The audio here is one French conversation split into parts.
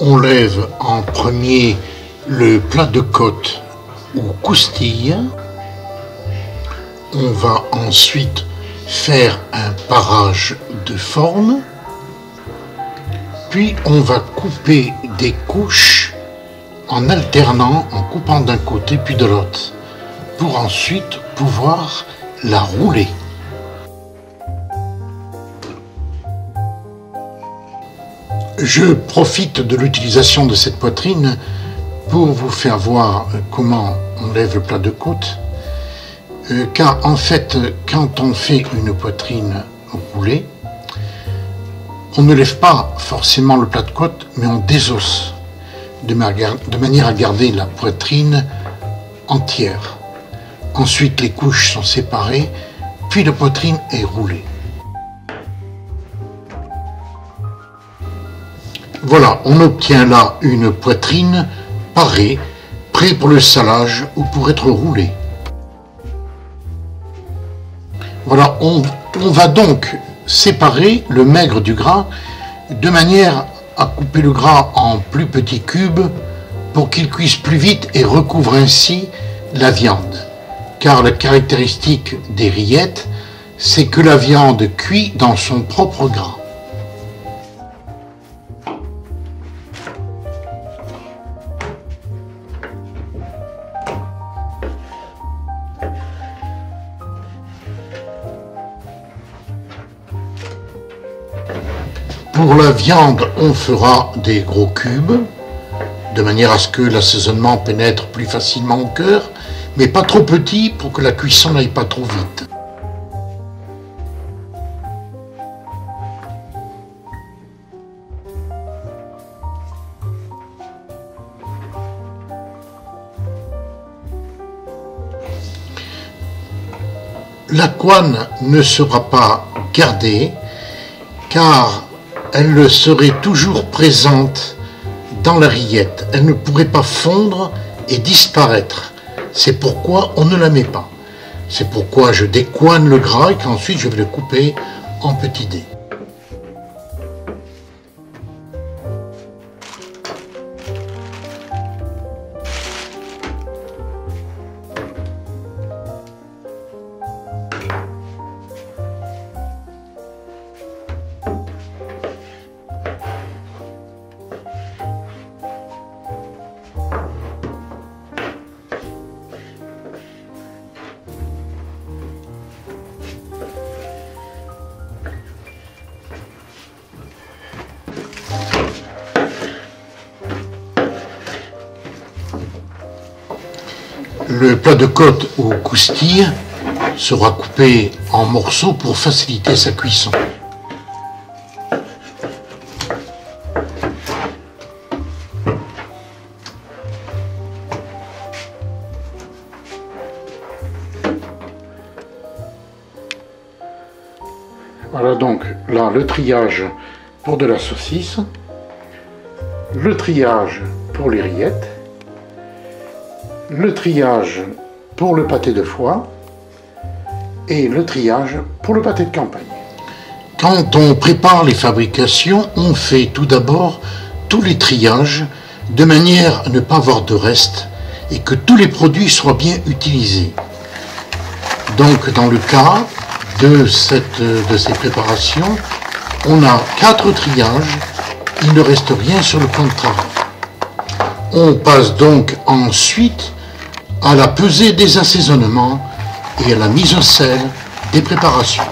On lève en premier le plat de côte ou coustille. On va ensuite faire un parage de forme. Puis on va couper des couches en alternant, en coupant d'un côté puis de l'autre, pour ensuite pouvoir la rouler. Je profite de l'utilisation de cette poitrine pour vous faire voir comment on lève le plat de côte, car en fait, quand on fait une poitrine roulée, on ne lève pas forcément le plat de côte, mais on désosse, de manière à garder la poitrine entière. Ensuite, les couches sont séparées, puis la poitrine est roulée. Voilà, on obtient là une poitrine parée, prête pour le salage ou pour être roulée. Voilà, on va donc séparer le maigre du gras de manière à couper le gras en plus petits cubes pour qu'il cuise plus vite et recouvre ainsi la viande. Car la caractéristique des rillettes, c'est que la viande cuit dans son propre gras. Pour la viande, on fera des gros cubes, de manière à ce que l'assaisonnement pénètre plus facilement au cœur, mais pas trop petits pour que la cuisson n'aille pas trop vite. La couenne ne sera pas gardée, car elle serait toujours présente dans la rillette. Elle ne pourrait pas fondre et disparaître. C'est pourquoi on ne la met pas. C'est pourquoi je décoigne le gras et qu'ensuite je vais le couper en petits dés. Le plat de côte ou coustille sera coupé en morceaux pour faciliter sa cuisson. Voilà donc là le triage pour de la saucisse, le triage pour les rillettes, le triage pour le pâté de foie et le triage pour le pâté de campagne. Quand on prépare les fabrications, on fait tout d'abord tous les triages de manière à ne pas avoir de reste et que tous les produits soient bien utilisés. Donc dans le cas de ces préparations, on a 4 triages, il ne reste rien sur le plan de travail. On passe donc ensuite à la pesée des assaisonnements et à la mise au sel des préparations.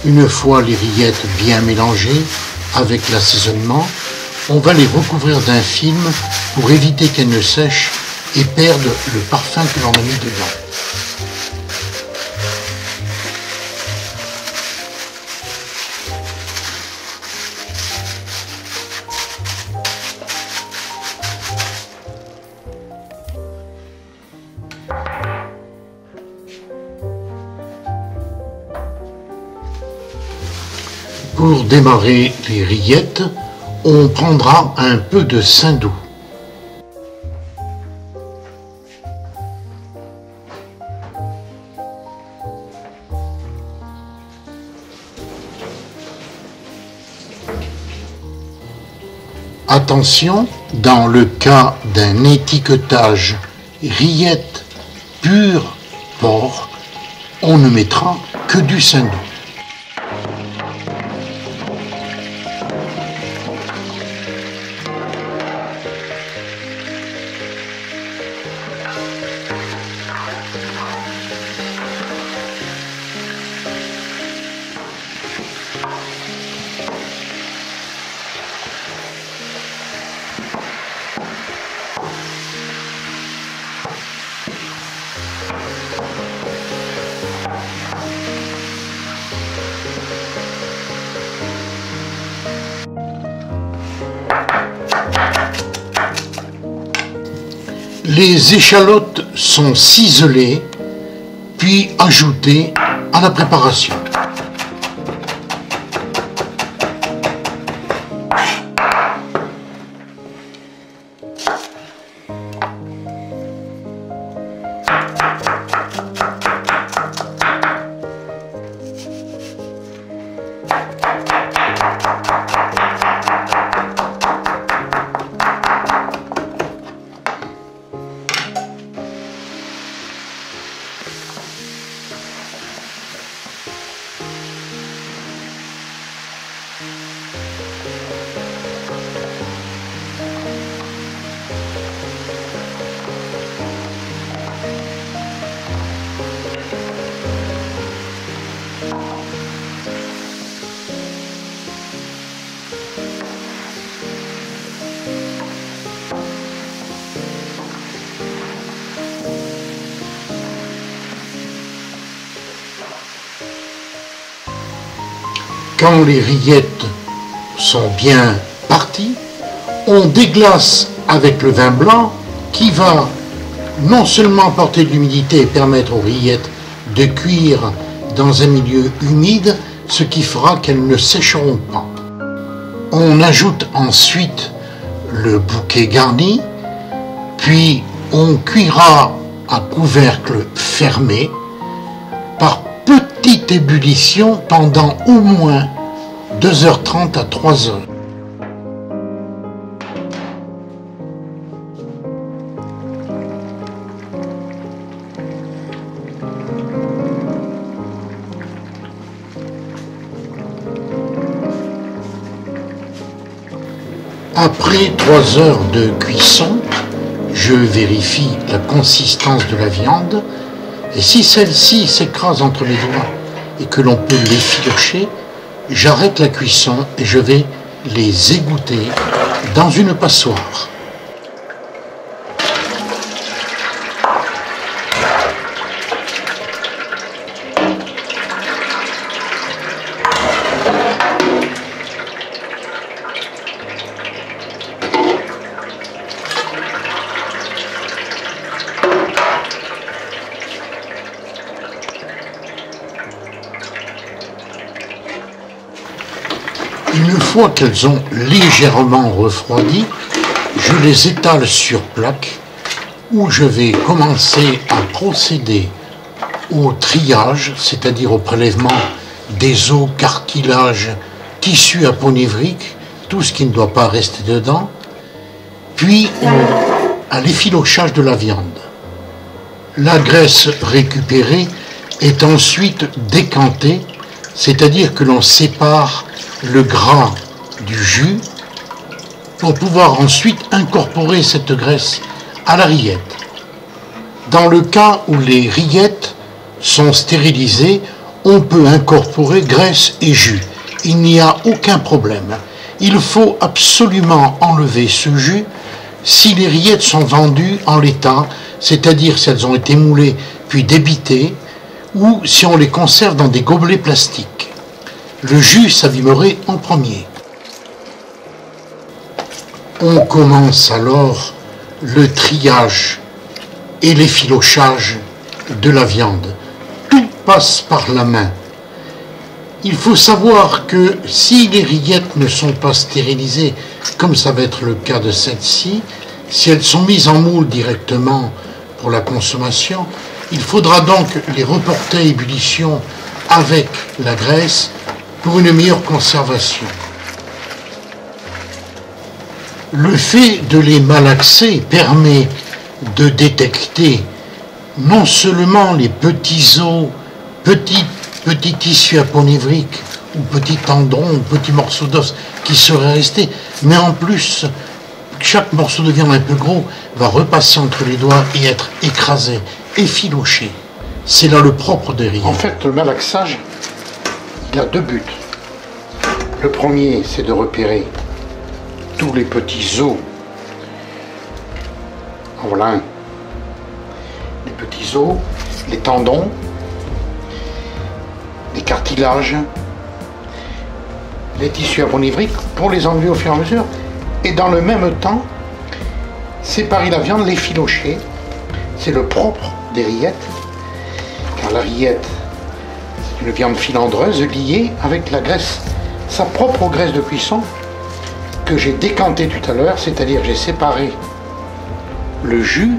Une fois les rillettes bien mélangées avec l'assaisonnement, on va les recouvrir d'un film pour éviter qu'elles ne sèchent et perdent le parfum que l'on a mis dedans. Pour démarrer les rillettes, on prendra un peu de saindoux. Attention, dans le cas d'un étiquetage rillettes pure porc, on ne mettra que du saindoux. Les échalotes sont ciselées, puis ajoutées à la préparation. Quand les rillettes sont bien parties, on déglace avec le vin blanc qui va non seulement apporter de l'humidité et permettre aux rillettes de cuire dans un milieu humide, ce qui fera qu'elles ne sécheront pas. On ajoute ensuite le bouquet garni, puis on cuira à couvercle fermé par petite ébullition pendant au moins 2h30 à 3h. Après 3 heures de cuisson, je vérifie la consistance de la viande et si celle-ci s'écrase entre les doigts et que l'on peut l'effilocher, j'arrête la cuisson et je vais les égoutter dans une passoire. Une fois qu'elles ont légèrement refroidi, je les étale sur plaque où je vais commencer à procéder au triage, c'est-à-dire au prélèvement des os, cartilages, tissus aponevriques, tout ce qui ne doit pas rester dedans, puis à l'effilochage de la viande. La graisse récupérée est ensuite décantée, c'est-à-dire que l'on sépare le gras du jus pour pouvoir ensuite incorporer cette graisse à la rillette. Dans le cas où les rillettes sont stérilisées, on peut incorporer graisse et jus. Il n'y a aucun problème. Il faut absolument enlever ce jus si les rillettes sont vendues en l'état, c'est-à-dire si elles ont été moulées puis débitées, ou si on les conserve dans des gobelets plastiques. Le jus s'abîmerait en premier. On commence alors le triage et l'effilochage de la viande. Tout passe par la main. Il faut savoir que si les rillettes ne sont pas stérilisées, comme ça va être le cas de celle-ci, si elles sont mises en moule directement pour la consommation, il faudra donc les reporter à ébullition avec la graisse pour une meilleure conservation. Le fait de les malaxer permet de détecter non seulement les petits os, petits tissus aponévriques ou petits tendons ou petits morceaux d'os qui seraient restés, mais en plus, chaque morceau de viande un peu gros va repasser entre les doigts et être écrasé, effiloché. C'est là le propre des rillettes. En fait, le malaxage, il a deux buts. Le premier, c'est de repérer tous les petits os. En voilà un. Les petits os, les tendons, les cartilages, les tissus aponévriques pour les enlever au fur et à mesure. Et dans le même temps, séparer la viande, l'effilocher. C'est le propre des rillettes. Car la rillette, c'est une viande filandreuse liée avec la graisse, sa propre graisse de cuisson que j'ai décantée tout à l'heure, c'est-à-dire j'ai séparé le jus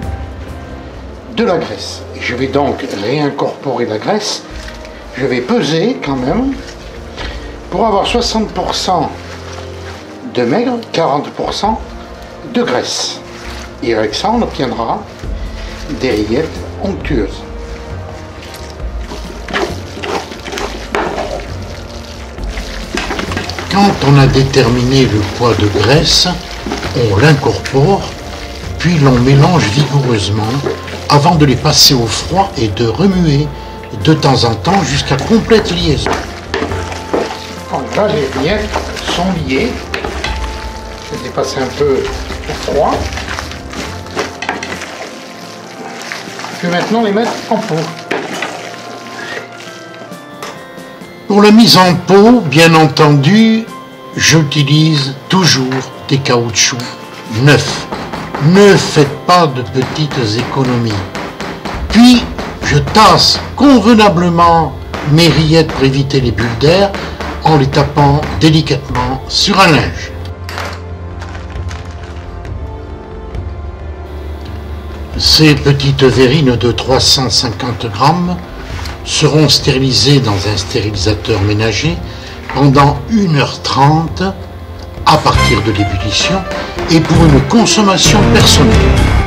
de la graisse. Et je vais donc réincorporer la graisse. Je vais peser quand même pour avoir 60% de maigre, 40% de graisse. Et avec ça, on obtiendra des rillettes onctueuses. Quand on a déterminé le poids de graisse, on l'incorpore, puis l'on mélange vigoureusement avant de les passer au froid et de remuer de temps en temps jusqu'à complète liaison. Donc là, les rillettes sont liées. Je vais les passer un peu au froid. Je vais maintenant les mettre en pot. Pour la mise en pot, bien entendu, j'utilise toujours des caoutchoucs neufs. Ne faites pas de petites économies. Puis, je tasse convenablement mes rillettes pour éviter les bulles d'air en les tapant délicatement sur un linge. Ces petites verrines de 350 grammes seront stérilisées dans un stérilisateur ménager pendant 1h30 à partir de l'ébullition et pour une consommation personnelle.